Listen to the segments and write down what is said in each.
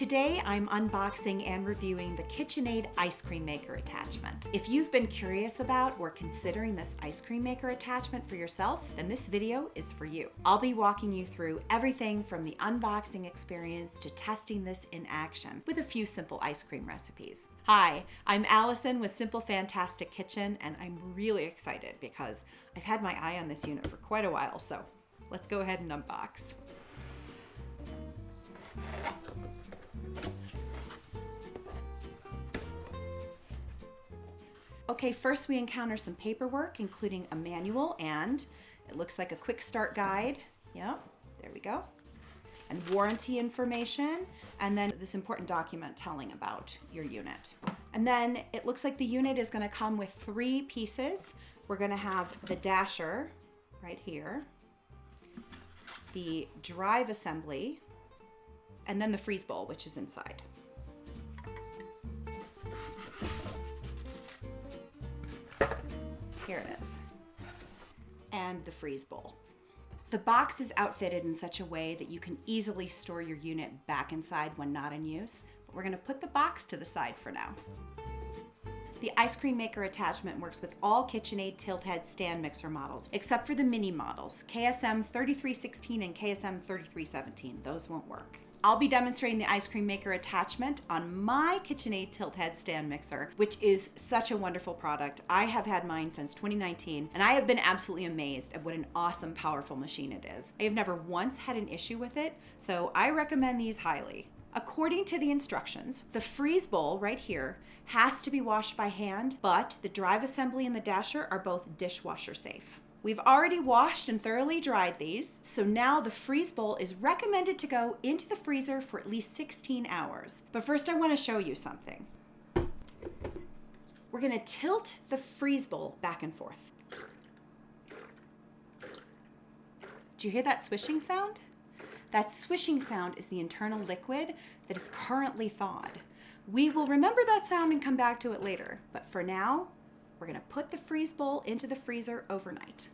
Today, I'm unboxing and reviewing the KitchenAid ice cream maker attachment. If you've been curious about or considering this ice cream maker attachment for yourself, then this video is for you. I'll be walking you through everything from the unboxing experience to testing this in action with a few simple ice cream recipes. Hi, I'm Allison with Simple Fantastic Kitchen, and I'm really excited because I've had my eye on this unit for quite a while, so let's go ahead and unbox. Okay, first we encounter some paperwork, including a manual and it looks like a quick start guide. Yep, there we go. And warranty information, and then this important document telling about your unit. And then it looks like the unit is gonna come with 3 pieces. We're gonna have the dasher right here, the drive assembly, and then the freeze bowl, which is inside. Here it is, and the freeze bowl. The box is outfitted in such a way that you can easily store your unit back inside when not in use, but we're gonna put the box to the side for now. The ice cream maker attachment works with all KitchenAid tilt head stand mixer models, except for the mini models, KSM 3316 and KSM 3317. Those won't work. I'll be demonstrating the ice cream maker attachment on my KitchenAid tilt head stand mixer, which is such a wonderful product. I have had mine since 2019, and I have been absolutely amazed at what an awesome, powerful machine it is. I have never once had an issue with it, so I recommend these highly. According to the instructions, the freeze bowl right here has to be washed by hand, but the drive assembly and the dasher are both dishwasher safe. We've already washed and thoroughly dried these, so now the freeze bowl is recommended to go into the freezer for at least 16 hours. But first I want to show you something. We're going to tilt the freeze bowl back and forth. Do you hear that swishing sound? That swishing sound is the internal liquid that is currently thawed. We will remember that sound and come back to it later, but for now, we're gonna put the freeze bowl into the freezer overnight.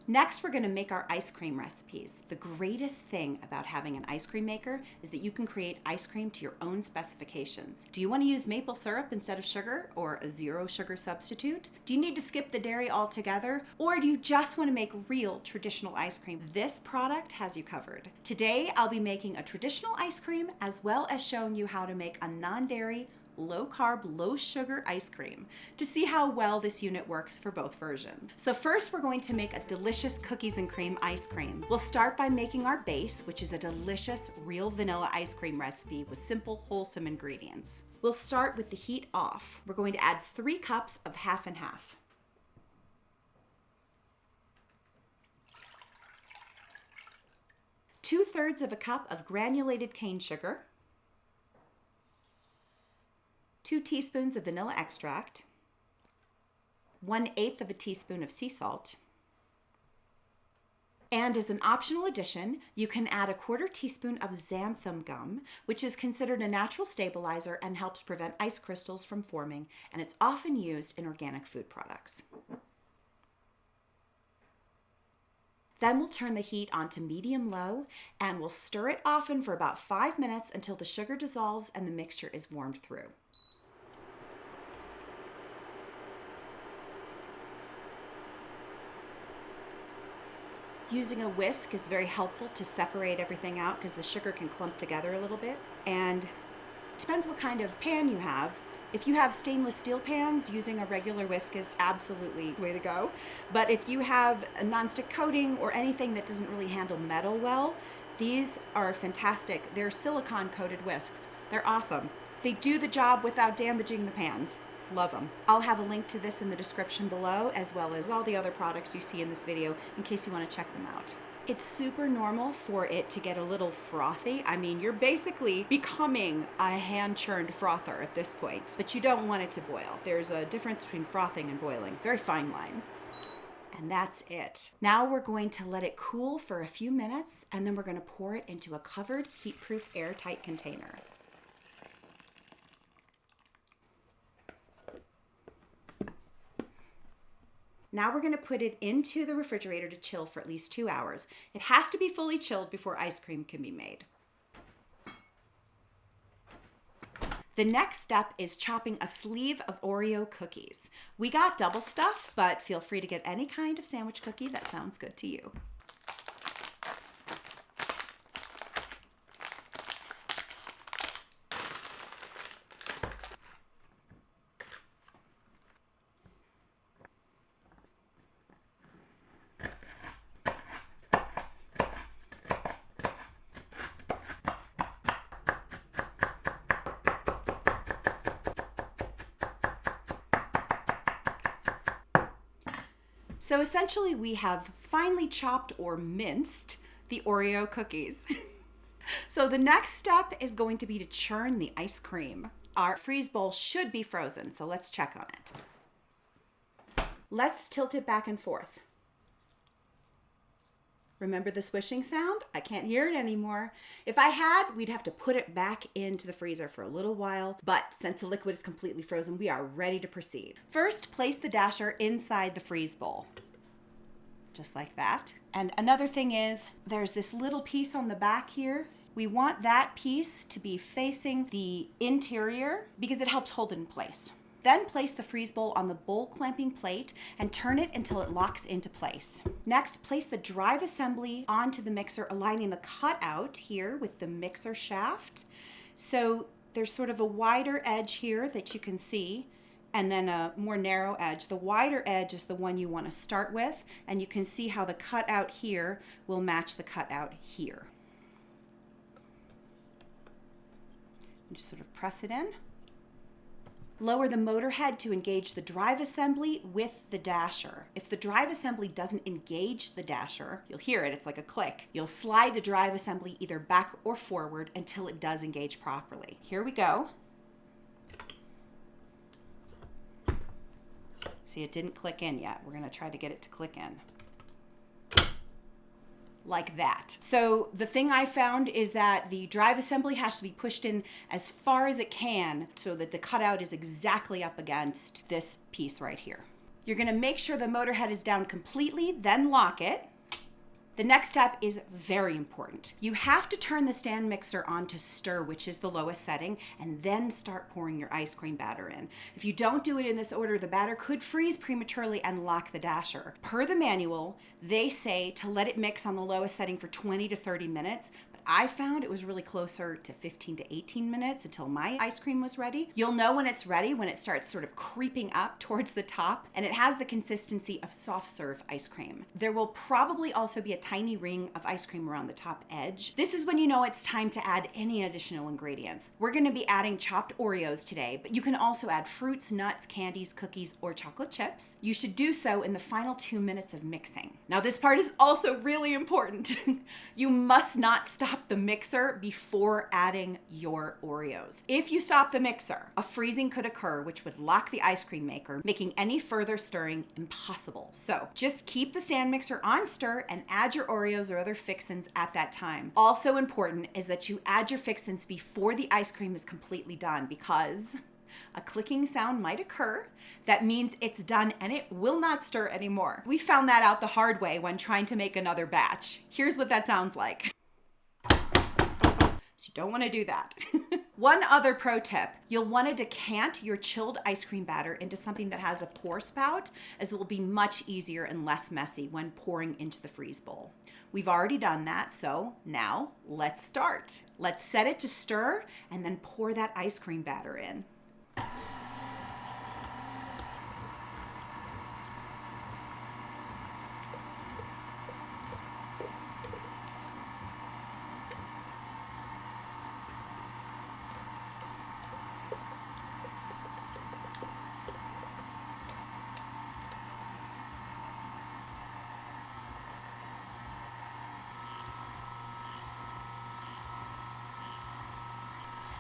Next, we're gonna make our ice cream recipes. The greatest thing about having an ice cream maker is that you can create ice cream to your own specifications. Do you wanna use maple syrup instead of sugar or a 0 sugar substitute? Do you need to skip the dairy altogether? Or do you just wanna make real traditional ice cream? This product has you covered. Today, I'll be making a traditional ice cream as well as showing you how to make a non-dairy, low-carb, low-sugar ice cream to see how well this unit works for both versions. So first, we're going to make a delicious cookies and cream ice cream. We'll start by making our base, which is a delicious real vanilla ice cream recipe with simple, wholesome ingredients. We'll start with the heat off. We're going to add 3 cups of half and half. Two-thirds of a cup of granulated cane sugar, 2 teaspoons of vanilla extract, 1/8 of a teaspoon of sea salt, and as an optional addition, you can add a 1/4 teaspoon of xanthan gum, which is considered a natural stabilizer and helps prevent ice crystals from forming, and it's often used in organic food products. Then we'll turn the heat on to medium-low and we'll stir it often for about 5 minutes until the sugar dissolves and the mixture is warmed through. Using a whisk is very helpful to separate everything out because the sugar can clump together a little bit. And it depends what kind of pan you have. If you have stainless steel pans, using a regular whisk is absolutely the way to go. But if you have a nonstick coating or anything that doesn't really handle metal well, these are fantastic. They're silicone coated whisks. They're awesome. They do the job without damaging the pans. Love them. I'll have a link to this in the description below, as well as all the other products you see in this video in case you want to check them out. It's super normal for it to get a little frothy. I mean, you're basically becoming a hand-churned frother at this point, but you don't want it to boil. There's a difference between frothing and boiling, very fine line. And that's it. Now we're going to let it cool for a few minutes, and then we're going to pour it into a covered, heat-proof, airtight container. Now we're going to put it into the refrigerator to chill for at least 2 hours. It has to be fully chilled before ice cream can be made. The next step is chopping a sleeve of Oreo cookies. We got double stuff, but feel free to get any kind of sandwich cookie that sounds good to you. So essentially we have finely chopped or minced the Oreo cookies. So the next step is going to be to churn the ice cream. Our freeze bowl should be frozen, so let's check on it. Let's tilt it back and forth. Remember the swishing sound? I can't hear it anymore. If I had, we'd have to put it back into the freezer for a little while, but since the liquid is completely frozen, we are ready to proceed. First, place the dasher inside the freeze bowl. Just like that. And another thing is, there's this little piece on the back here. We want that piece to be facing the interior because it helps hold it in place. Then place the freeze bowl on the bowl clamping plate and turn it until it locks into place. Next, place the drive assembly onto the mixer, aligning the cutout here with the mixer shaft. So there's sort of a wider edge here that you can see, and then a more narrow edge. The wider edge is the one you want to start with, and you can see how the cutout here will match the cutout here. Just sort of press it in. Lower the motor head to engage the drive assembly with the dasher. If the drive assembly doesn't engage the dasher, you'll hear it, it's like a click. You'll slide the drive assembly either back or forward until it does engage properly. Here we go. See, it didn't click in yet. We're gonna try to get it to click in. Like that. So the thing I found is that the drive assembly has to be pushed in as far as it can so that the cutout is exactly up against this piece right here. You're gonna make sure the motor head is down completely, then lock it. The next step is very important. You have to turn the stand mixer on to stir, which is the lowest setting, and then start pouring your ice cream batter in. If you don't do it in this order, the batter could freeze prematurely and lock the dasher. Per the manual, they say to let it mix on the lowest setting for 20 to 30 minutes, but I found it was really closer to 15 to 18 minutes until my ice cream was ready. You'll know when it's ready when it starts sort of creeping up towards the top, and it has the consistency of soft serve ice cream. There will probably also be a tiny ring of ice cream around the top edge. This is when you know it's time to add any additional ingredients. We're gonna be adding chopped Oreos today, but you can also add fruits, nuts, candies, cookies, or chocolate chips. You should do so in the final 2 minutes of mixing. Now this part is also really important. You must not stop the mixer before adding your Oreos. If you stop the mixer, a freezing could occur, which would lock the ice cream maker, making any further stirring impossible. So just keep the stand mixer on stir and add your Oreos or other fixins at that time. Also important is that you add your fixins before the ice cream is completely done, because a clicking sound might occur. That means it's done and it will not stir anymore. We found that out the hard way when trying to make another batch. Here's what that sounds like. So you don't want to do that. One other pro tip, you'll want to decant your chilled ice cream batter into something that has a pour spout, as it will be much easier and less messy when pouring into the freeze bowl. We've already done that, so now let's start. Let's set it to stir and then pour that ice cream batter in.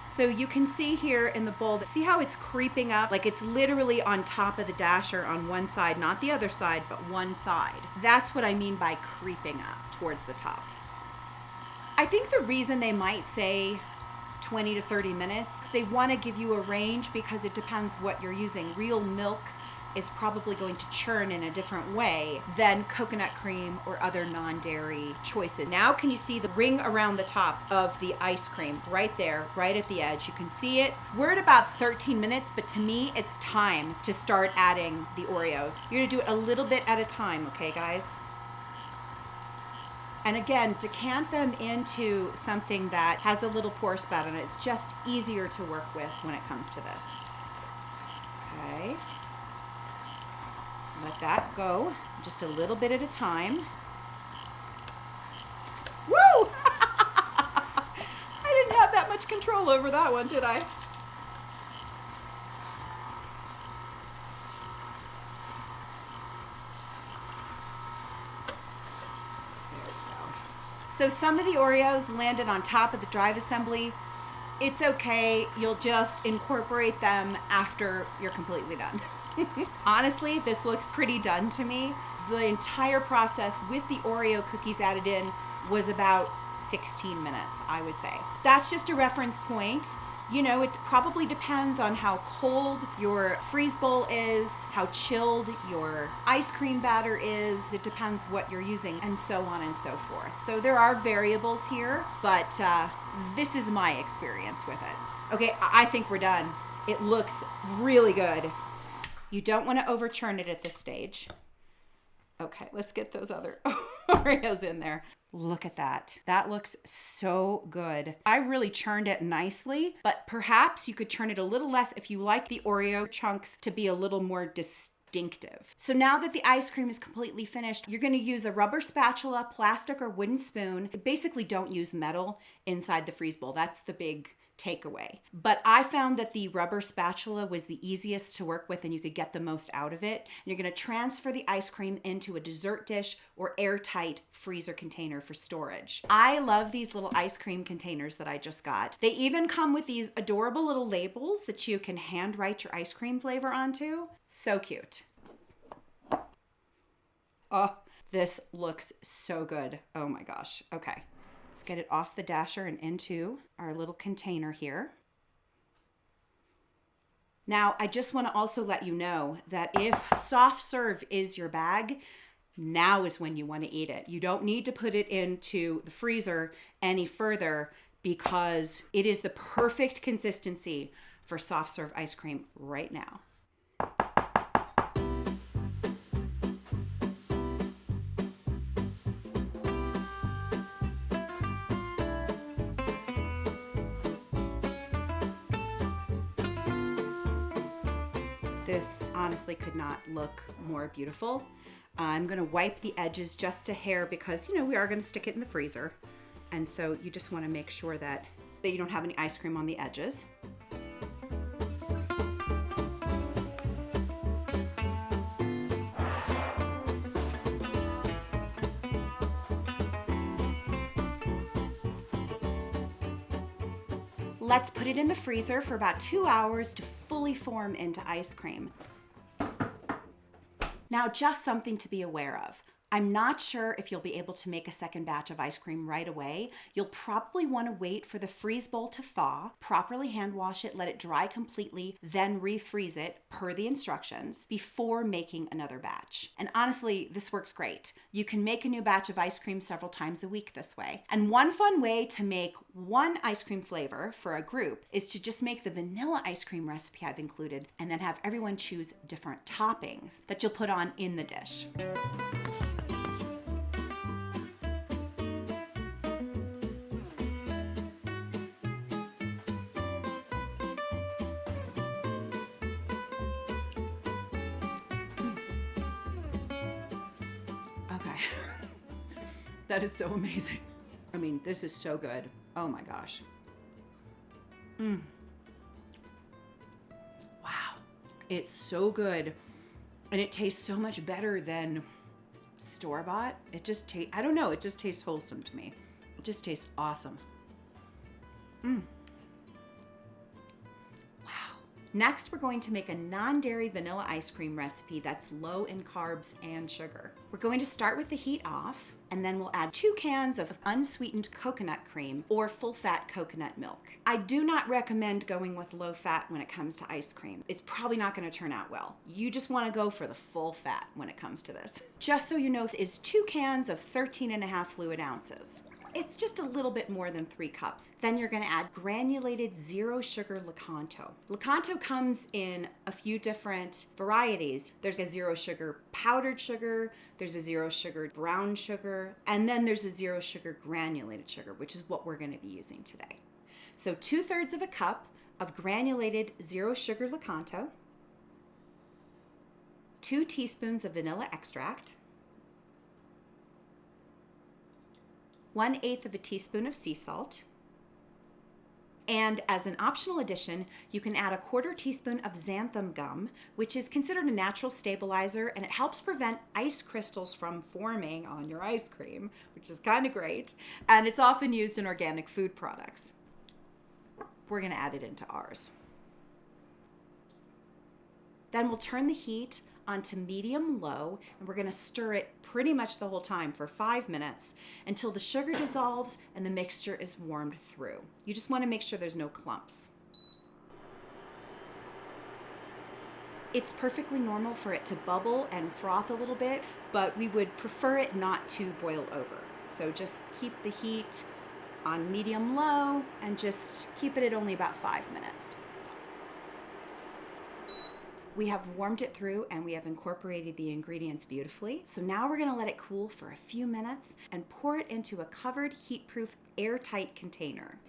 So you can see here in the bowl, see how it's creeping up? Like it's literally on top of the dasher on one side, not the other side, but one side. That's what I mean by creeping up towards the top. I think the reason they might say 20 to 30 minutes, they want to give you a range because it depends what you're using. Real milk is probably going to churn in a different way than coconut cream or other non-dairy choices. Now can you see the ring around the top of the ice cream right there, right at the edge? You can see it. We're at about 13 minutes, but to me, it's time to start adding the Oreos. You're gonna do it a little bit at a time, okay, guys? And again, decant them into something that has a little pour spout on it. It's just easier to work with when it comes to this. Okay. Let that go just a little bit at a time. Woo! I didn't have that much control over that one, did I? So some of the Oreos landed on top of the drive assembly. It's okay, you'll just incorporate them after you're completely done. Honestly, this looks pretty done to me. The entire process with the Oreo cookies added in was about 16 minutes, I would say. That's just a reference point. You know, it probably depends on how cold your freeze bowl is, how chilled your ice cream batter is. It depends what you're using, and so on and so forth. So there are variables here, but this is my experience with it. Okay, I think we're done. It looks really good. You don't want to over churn it at this stage. Okay, let's get those other Oreos in there. Look at that. That looks so good. I really churned it nicely, but perhaps you could churn it a little less if you like the Oreo chunks to be a little more distinctive. So now that the ice cream is completely finished, you're going to use a rubber spatula, plastic or wooden spoon. Basically, don't use metal inside the freeze bowl. That's the big takeaway. But I found that the rubber spatula was the easiest to work with and you could get the most out of it. You're going to transfer the ice cream into a dessert dish or airtight freezer container for storage. I love these little ice cream containers that I just got. They even come with these adorable little labels that you can hand write your ice cream flavor onto. So cute. Oh, this looks so good. Oh my gosh. Okay. Let's get it off the dasher and into our little container here. Now, I just want to also let you know that if soft serve is your bag, now is when you want to eat it. You don't need to put it into the freezer any further because it is the perfect consistency for soft serve ice cream right now. This honestly could not look more beautiful. I'm gonna wipe the edges just a hair because, you know, we are gonna stick it in the freezer. And so you just wanna make sure that you don't have any ice cream on the edges. Let's put it in the freezer for about 2 hours to fully form into ice cream. Now, just something to be aware of. I'm not sure if you'll be able to make a second batch of ice cream right away. You'll probably want to wait for the freeze bowl to thaw, properly hand wash it, let it dry completely, then refreeze it per the instructions before making another batch. And honestly, this works great. You can make a new batch of ice cream several times a week this way. And one fun way to make one ice cream flavor for a group is to just make the vanilla ice cream recipe I've included and then have everyone choose different toppings that you'll put on in the dish. Okay. That is so amazing. I mean, this is so good. Oh my gosh. Wow. It's so good. And it tastes so much better than store-bought. It just tastes, I don't know, it just tastes wholesome to me. It just tastes awesome. Wow. Next, we're going to make a non-dairy vanilla ice cream recipe that's low in carbs and sugar. We're going to start with the heat off. And then we'll add 2 cans of unsweetened coconut cream or full-fat coconut milk. I do not recommend going with low fat when it comes to ice cream. It's probably not going to turn out well. You just want to go for the full fat when it comes to this. Just so you know, this is 2 cans of 13.5 fluid ounces. It's just a little bit more than 3 cups. Then you're gonna add granulated zero sugar Lakanto. Lakanto comes in a few different varieties. There's a zero sugar powdered sugar, there's a zero sugar brown sugar, and then there's a zero sugar granulated sugar, which is what we're gonna be using today. So 2/3 of a cup of granulated zero sugar Lakanto, 2 teaspoons of vanilla extract, 1/8 of a teaspoon of sea salt. And as an optional addition, you can add a 1/4 teaspoon of xanthan gum, which is considered a natural stabilizer, and it helps prevent ice crystals from forming on your ice cream, which is kind of great. And it's often used in organic food products. We're gonna add it into ours. Then we'll turn the heat onto medium-low, and we're gonna stir it pretty much the whole time for 5 minutes until the sugar dissolves and the mixture is warmed through. You just wanna make sure there's no clumps. It's perfectly normal for it to bubble and froth a little bit, but we would prefer it not to boil over. So just keep the heat on medium-low and just keep it at only about 5 minutes. We have warmed it through and we have incorporated the ingredients beautifully. So now we're gonna let it cool for a few minutes and pour it into a covered, heat-proof, airtight container.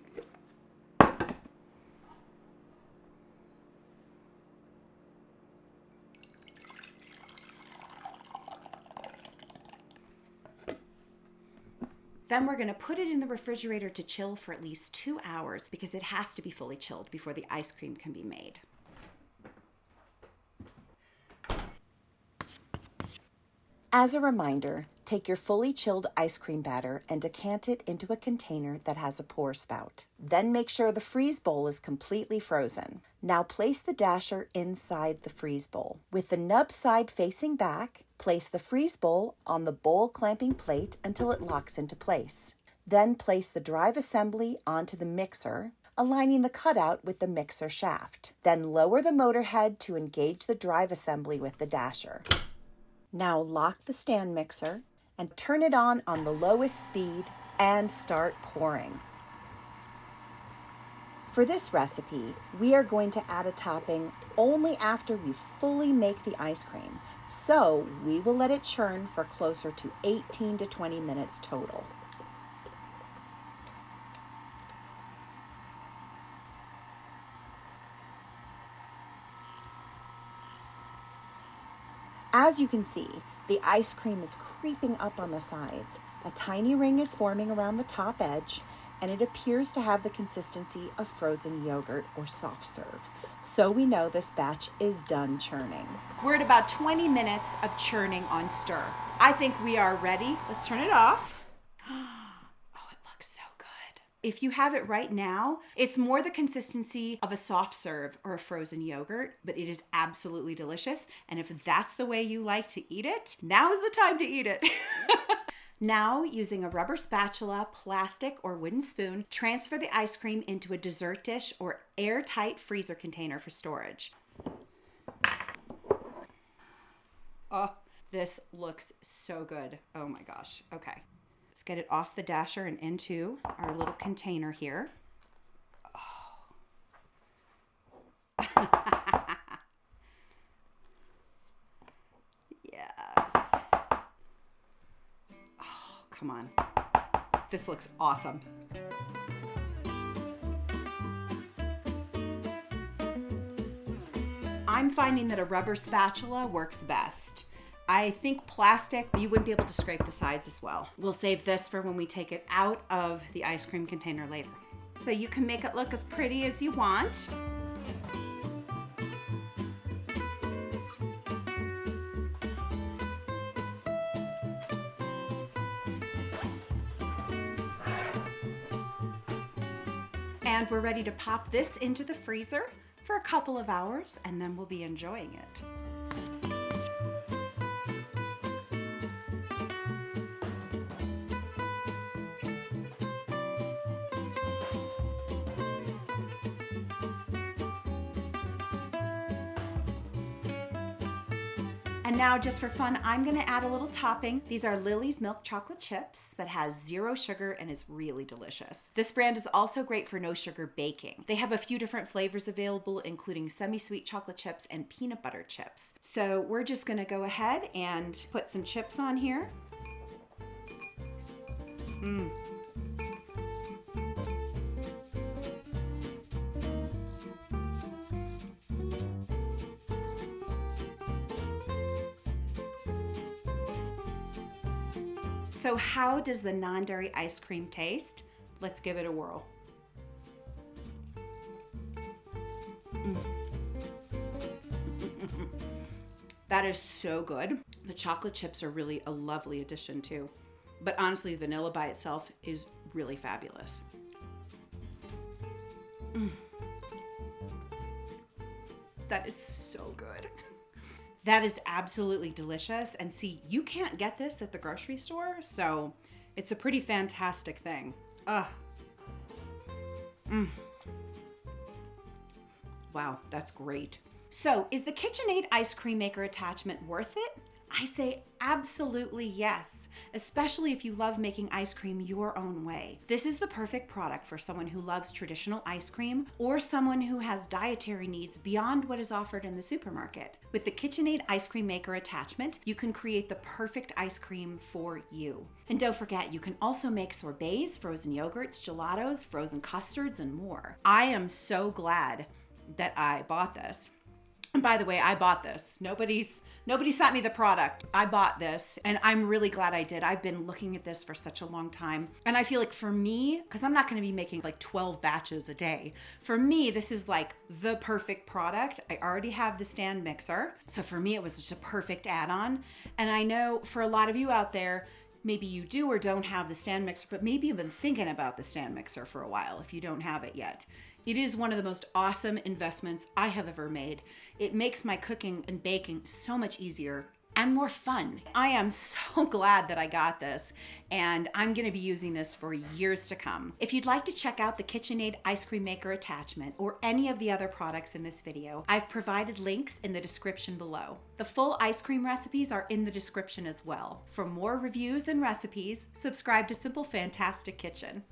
Then we're gonna put it in the refrigerator to chill for at least 2 hours because it has to be fully chilled before the ice cream can be made. As a reminder, take your fully chilled ice cream batter and decant it into a container that has a pour spout. Then make sure the freeze bowl is completely frozen. Now place the dasher inside the freeze bowl. With the nub side facing back, place the freeze bowl on the bowl clamping plate until it locks into place. Then place the drive assembly onto the mixer, aligning the cutout with the mixer shaft. Then lower the motor head to engage the drive assembly with the dasher. Now lock the stand mixer and turn it on the lowest speed and start pouring. For this recipe, we are going to add a topping only after we fully make the ice cream, so we will let it churn for closer to 18 to 20 minutes total. As you can see, the ice cream is creeping up on the sides. A tiny ring is forming around the top edge, and it appears to have the consistency of frozen yogurt or soft serve. So we know this batch is done churning. We're at about 20 minutes of churning on stir. I think we are ready. Let's turn it off. Oh, it looks so good. If you have it right now, it's more the consistency of a soft serve or a frozen yogurt, but it is absolutely delicious. And if that's the way you like to eat it, now is the time to eat it. Now, using a rubber spatula, plastic, or wooden spoon, transfer the ice cream into a dessert dish or airtight freezer container for storage. Oh, this looks so good. Oh my gosh. Okay. Let's get it off the dasher and into our little container here. Oh. Yes. Oh, come on. This looks awesome. I'm finding that a rubber spatula works best. I think plastic, you wouldn't be able to scrape the sides as well. We'll save this for when we take it out of the ice cream container later. So you can make it look as pretty as you want. And we're ready to pop this into the freezer for a couple of hours, and then we'll be enjoying it. And now just for fun, I'm gonna add a little topping. These are Lily's milk chocolate chips that has 0 sugar and is really delicious. This brand is also great for no sugar baking. They have a few different flavors available, including semi-sweet chocolate chips and peanut butter chips. So we're just gonna go ahead and put some chips on here. So how does the non-dairy ice cream taste? Let's give it a whirl. That is so good. The chocolate chips are really a lovely addition too. But honestly, vanilla by itself is really fabulous. That is so good. That is absolutely delicious. And see, you can't get this at the grocery store, so it's a pretty fantastic thing. Wow, that's great. So, is the KitchenAid ice cream maker attachment worth it? I say absolutely yes, especially if you love making ice cream your own way. This is the perfect product for someone who loves traditional ice cream or someone who has dietary needs beyond what is offered in the supermarket. With the KitchenAid ice cream maker attachment, you can create the perfect ice cream for you. And don't forget, you can also make sorbets, frozen yogurts, gelatos, frozen custards, and more. I am so glad that I bought this. And by the way, I bought this. Nobody sent me the product. I bought this and I'm really glad I did. I've been looking at this for such a long time. And I feel like for me, because I'm not going to be making like 12 batches a day, for me, this is like the perfect product. I already have the stand mixer. So for me, it was just a perfect add-on. And I know for a lot of you out there, maybe you do or don't have the stand mixer, but maybe you've been thinking about the stand mixer for a while if you don't have it yet. It is one of the most awesome investments I have ever made. It makes my cooking and baking so much easier and more fun. I am so glad that I got this, and I'm gonna be using this for years to come. If you'd like to check out the KitchenAid ice cream maker attachment or any of the other products in this video, I've provided links in the description below. The full ice cream recipes are in the description as well. For more reviews and recipes, subscribe to Simple Fantastic Kitchen.